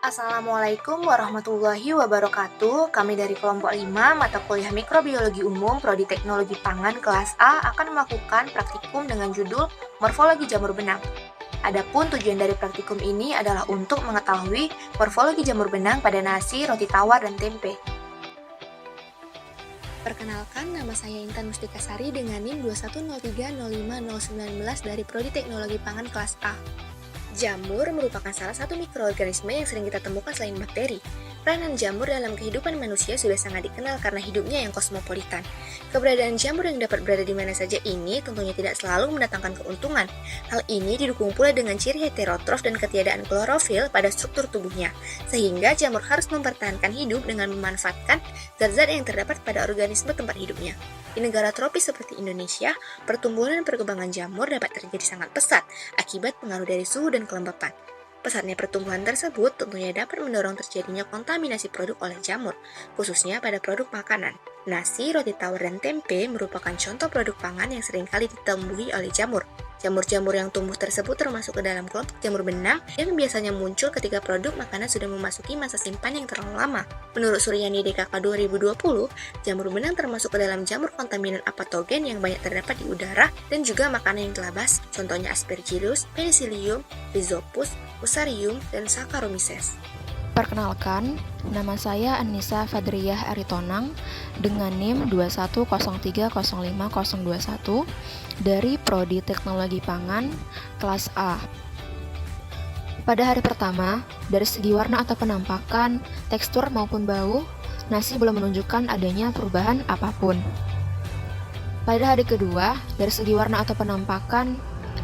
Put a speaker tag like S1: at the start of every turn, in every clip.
S1: Assalamualaikum warahmatullahi wabarakatuh. Kami dari kelompok 5 mata kuliah Mikrobiologi Umum Prodi Teknologi Pangan kelas A akan melakukan praktikum dengan judul Morfologi Jamur Benang. Adapun tujuan dari praktikum ini adalah untuk mengetahui morfologi jamur benang pada nasi, roti tawar, dan tempe. Perkenalkan, nama saya Intan Mustikasari dengan NIM 210305019 dari Prodi Teknologi Pangan kelas A. Jamur merupakan salah satu mikroorganisme yang sering kita temukan selain bakteri. Peranan jamur dalam kehidupan manusia sudah sangat dikenal karena hidupnya yang kosmopolitan. Keberadaan jamur yang dapat berada di mana saja ini tentunya tidak selalu mendatangkan keuntungan. Hal ini didukung pula dengan ciri heterotrof dan ketiadaan klorofil pada struktur tubuhnya, sehingga jamur harus mempertahankan hidup dengan memanfaatkan zat-zat yang terdapat pada organisme tempat hidupnya. Di negara tropis seperti Indonesia, pertumbuhan dan perkembangan jamur dapat terjadi sangat pesat akibat pengaruh dari suhu dan kelembapan. Pesatnya pertumbuhan tersebut tentunya dapat mendorong terjadinya kontaminasi produk oleh jamur, khususnya pada produk makanan. Nasi, roti tawar, dan tempe merupakan contoh produk pangan yang seringkali ditemui oleh jamur. Jamur-jamur yang tumbuh tersebut termasuk ke dalam kelompok jamur benang yang biasanya muncul ketika produk makanan sudah memasuki masa simpan yang terlalu lama. Menurut Suryani DKK 2020, jamur benang termasuk ke dalam jamur kontaminan apatogen yang banyak terdapat di udara dan juga makanan yang telah basi, contohnya Aspergillus, Penicillium, Rhizopus, Fusarium, dan Saccharomyces.
S2: Perkenalkan, nama saya Anissa Fadriyah Aritonang dengan NIM 210305021 dari Prodi Teknologi Pangan kelas A. Pada hari pertama, dari segi warna atau penampakan, tekstur maupun bau, nasi belum menunjukkan adanya perubahan apapun. Pada hari kedua, dari segi warna atau penampakan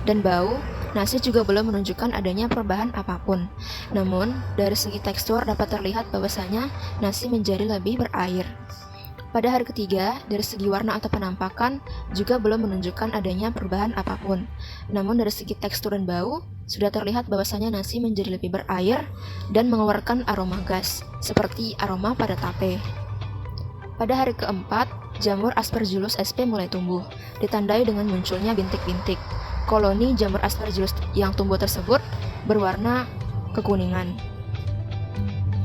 S2: dan bau, nasi juga belum menunjukkan adanya perubahan apapun. Namun, dari segi tekstur dapat terlihat bahwasanya nasi menjadi lebih berair. Pada hari ketiga, dari segi warna atau penampakan juga belum menunjukkan adanya perubahan apapun. Namun, dari segi tekstur dan bau, sudah terlihat bahwasanya nasi menjadi lebih berair dan mengeluarkan aroma gas, seperti aroma pada tape. Pada hari keempat, jamur Aspergillus sp mulai tumbuh, ditandai dengan munculnya bintik-bintik. Koloni jamur Aspergillus yang tumbuh tersebut berwarna kekuningan.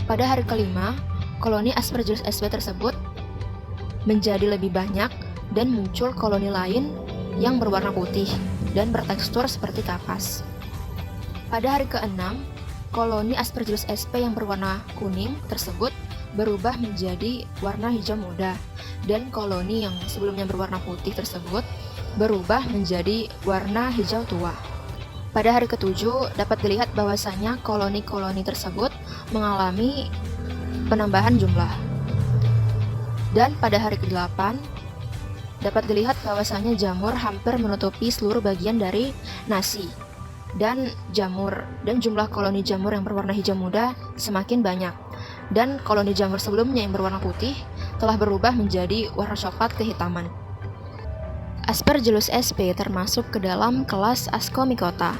S2: Pada hari kelima, koloni Aspergillus sp tersebut menjadi lebih banyak dan muncul koloni lain yang berwarna putih dan bertekstur seperti kapas. Pada hari keenam, koloni Aspergillus sp yang berwarna kuning tersebut berubah menjadi warna hijau muda dan koloni yang sebelumnya berwarna putih tersebut berubah menjadi warna hijau tua. Pada hari ketujuh dapat dilihat bahwasanya koloni-koloni tersebut mengalami penambahan jumlah. Dan pada hari ke-8 dapat dilihat bahwasanya jamur hampir menutupi seluruh bagian dari nasi. Dan jumlah koloni jamur yang berwarna hijau muda semakin banyak. Dan koloni jamur sebelumnya yang berwarna putih telah berubah menjadi warna coklat kehitaman. Aspergillus sp termasuk ke dalam kelas Ascomycota.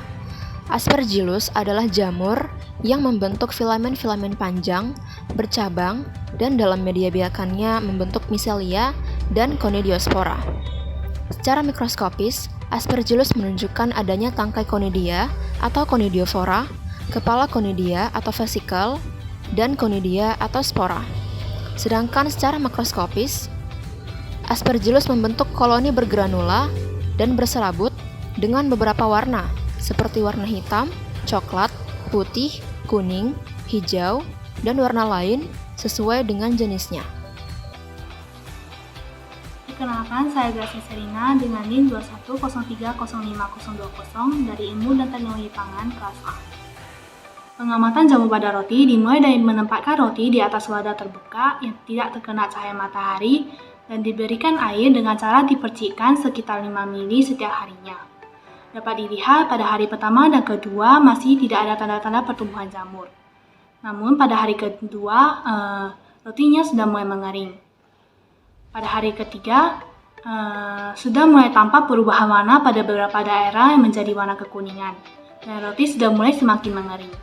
S2: Aspergillus adalah jamur yang membentuk filamen-filamen panjang, bercabang, dan dalam media biakannya membentuk micelia dan conidiospora. Secara mikroskopis, Aspergillus menunjukkan adanya tangkai conidia atau conidiophora, kepala conidia atau vesicle, dan conidia atau spora. Sedangkan secara makroskopis, Aspergillus membentuk koloni bergranula dan berserabut dengan beberapa warna, seperti warna hitam, coklat, putih, kuning, hijau, dan warna lain sesuai dengan jenisnya.
S3: Perkenalkan, saya Gracia Serina dengan NIM 210305020 dari Ilmu dan Teknologi Pangan kelas A. Pengamatan jamur pada roti dimulai dari menempatkan roti di atas wadah terbuka yang tidak terkena cahaya matahari dan diberikan air dengan cara dipercikkan sekitar 5 ml setiap harinya. Dapat dilihat pada hari pertama dan kedua masih tidak ada tanda-tanda pertumbuhan jamur. Namun pada hari kedua, rotinya sudah mulai mengering. Pada hari ketiga, sudah mulai tampak perubahan warna pada beberapa daerah yang menjadi warna kekuningan, dan roti sudah mulai semakin mengering.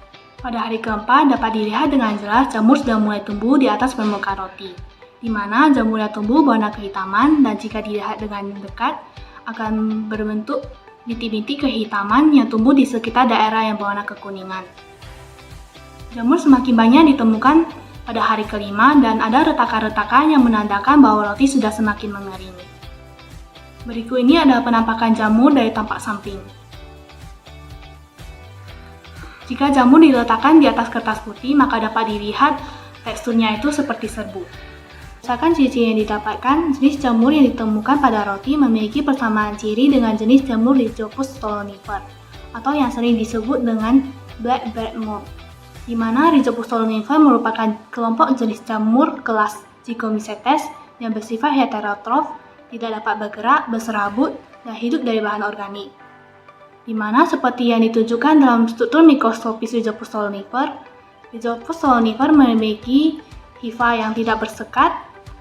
S3: Pada hari keempat, dapat dilihat dengan jelas jamur sudah mulai tumbuh di atas permukaan roti, di mana jamur yang tumbuh berwarna kehitaman dan jika dilihat dengan dekat akan berbentuk bintik-bintik kehitaman yang tumbuh di sekitar daerah yang berwarna kekuningan. Jamur semakin banyak ditemukan pada hari kelima dan ada retakan-retakan yang menandakan bahwa roti sudah semakin mengering. Berikut ini adalah penampakan jamur dari tampak samping. Jika jamur diletakkan di atas kertas putih, maka dapat dilihat teksturnya itu seperti serbuk. Berdasarkan ciri-ciri yang didapatkan, jenis jamur yang ditemukan pada roti memiliki persamaan ciri dengan jenis jamur Rhizopus stolonifer, atau yang sering disebut dengan black bread mold, di mana Rhizopus stolonifer merupakan kelompok jenis jamur kelas Zygomycetes yang bersifat heterotrof, tidak dapat bergerak, berserabut, dan hidup dari bahan organik. Di mana seperti yang ditunjukkan dalam struktur mikroskopis Rhizopus stolonifer memiliki hifa yang tidak bersekat,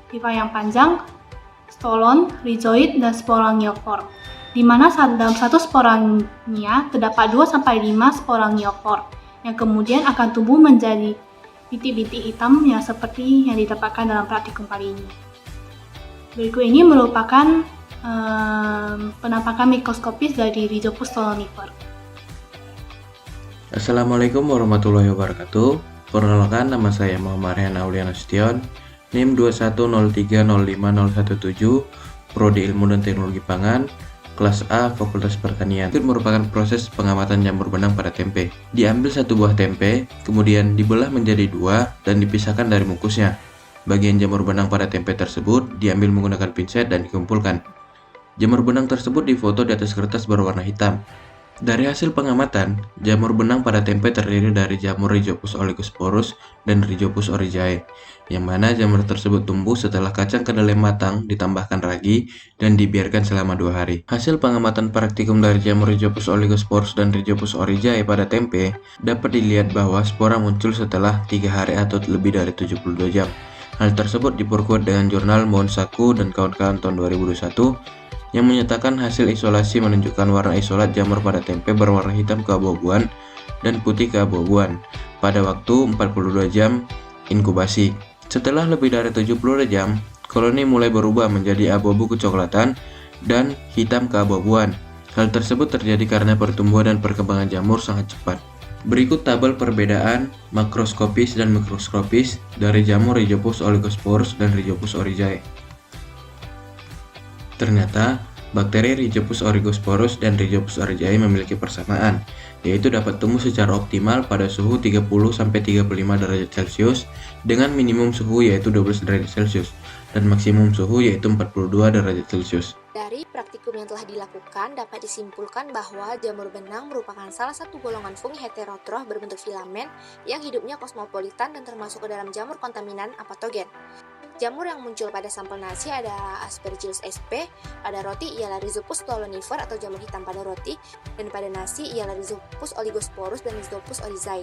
S3: hifa yang panjang, stolon, rhizoid, dan sporangiofor. Di mana dalam satu sporangia terdapat 2-5 sporangiofor yang kemudian akan tumbuh menjadi bintik-bintik hitam yang seperti yang didapatkan dalam praktikum kali ini. Berikut ini merupakan penampakan mikroskopis dari Rhizopus stolonifer.
S4: Assalamualaikum warahmatullahi wabarakatuh. Perkenalkan, nama saya Muhammad Rehan Aulia Nasution, NIM 210305017, Prodi Ilmu dan Teknologi Pangan, kelas A, Fakultas Pertanian. Itu merupakan proses pengamatan jamur benang pada tempe. Diambil satu buah tempe, kemudian dibelah menjadi dua dan dipisahkan dari bungkusnya. Bagian jamur benang pada tempe tersebut diambil menggunakan pinset dan dikumpulkan. Jamur benang tersebut difoto di atas kertas berwarna hitam. Dari hasil pengamatan, jamur benang pada tempe terdiri dari jamur Rhizopus oligosporus dan Rhizopus oryzae, yang mana jamur tersebut tumbuh setelah kacang kedelai matang ditambahkan ragi dan dibiarkan selama 2 hari. Hasil pengamatan praktikum dari jamur Rhizopus oligosporus dan Rhizopus oryzae pada tempe dapat dilihat bahwa spora muncul setelah 3 hari atau lebih dari 72 jam. Hal tersebut diperkuat dengan jurnal Monsaku dan kawan-kawan tahun 2021 yang menyatakan hasil isolasi menunjukkan warna isolat jamur pada tempe berwarna hitam keabu-abuan dan putih keabu-abuan pada waktu 42 jam inkubasi. Setelah lebih dari 72 jam, koloni mulai berubah menjadi abu-abu kecoklatan dan hitam keabu-abuan. Hal tersebut terjadi karena pertumbuhan dan perkembangan jamur sangat cepat. Berikut tabel perbedaan makroskopis dan mikroskopis dari jamur Rhizopus oligosporus dan Rhizopus oryzae. Ternyata, bakteri Rhizopus oligosporus dan Rhizopus oryzae memiliki persamaan, yaitu dapat tumbuh secara optimal pada suhu 30-35 derajat Celcius dengan minimum suhu yaitu 12 derajat Celcius dan maksimum suhu yaitu 42 derajat Celcius.
S1: Dari praktikum yang telah dilakukan, dapat disimpulkan bahwa jamur benang merupakan salah satu golongan fungi heterotrof berbentuk filamen yang hidupnya kosmopolitan dan termasuk ke dalam jamur kontaminan apatogen. Jamur yang muncul pada sampel nasi adalah Aspergillus sp, pada roti ialah Rhizopus stolonifer atau jamur hitam pada roti, dan pada nasi ialah Rhizopus oligosporus dan Rhizopus oryzae.